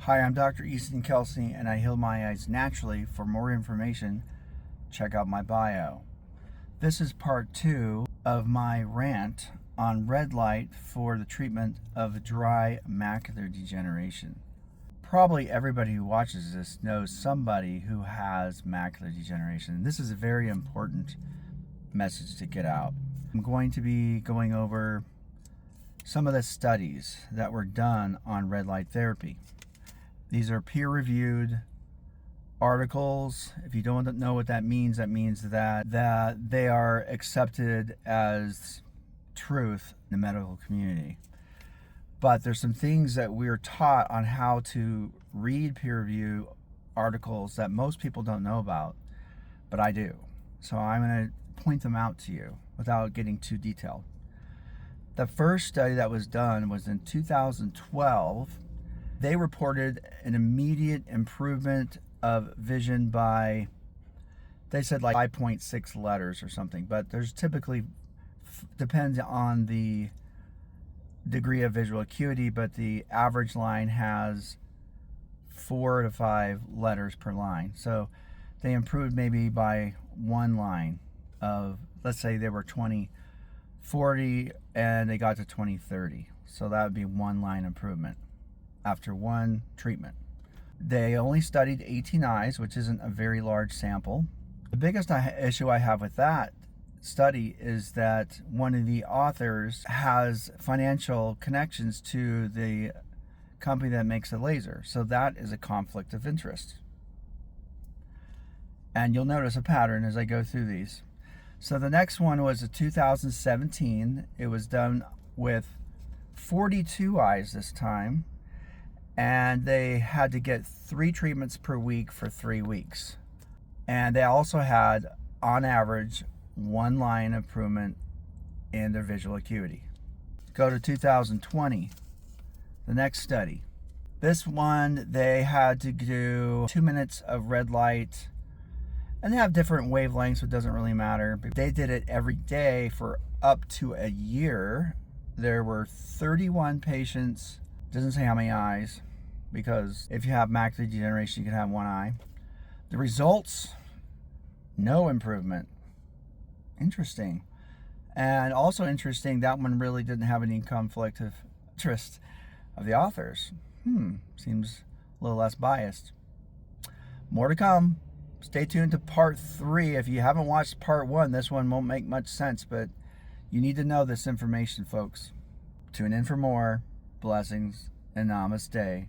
Hi, I'm Dr. Easton Kelsey, and I heal my eyes naturally. For more information, check out my bio. This is part 2 of my rant on red light for the treatment of dry macular degeneration. Probably everybody who watches this knows somebody who has macular degeneration. This is a very important message to get out. I'm going to be going over some of the studies that were done on red light therapy. These are peer-reviewed articles. If you don't know what that means that they are accepted as truth in the medical community. But there's some things that we're taught on how to read peer-review articles that most people don't know about, but I do. So I'm going to point them out to you without getting too detailed. The first study that was done was in 2012. They reported an immediate improvement of vision by, they said like 5.6 letters or something, but there's typically, depends on the degree of visual acuity, but the average line has 4 to 5 letters per line. So they improved maybe by one line of, let's say they were 20/40 and they got to 20/30. So that would be one line improvement after one treatment. They only studied 18 eyes, which isn't a very large sample. The biggest issue I have with that study is that one of the authors has financial connections to the company that makes the laser. So that is a conflict of interest. And you'll notice a pattern as I go through these. So the next one was a 2017. It was done with 42 eyes this time, and they had to get 3 treatments per week for 3 weeks. And they also had, on average, 1 line improvement in their visual acuity. Go to 2020, the next study. This one, they had to do 2 minutes of red light, and they have different wavelengths, so it doesn't really matter. But they did it every day for up to a year. There were 31 patients. Doesn't say how many eyes, because if you have macular degeneration, you can have one eye. The results, no improvement. Interesting. And also interesting, that one really didn't have any conflict of interest of the authors. Seems a little less biased. More to come. Stay tuned to part 3. If you haven't watched part 1, this one won't make much sense, but you need to know this information, folks. Tune in for more. Blessings and namaste.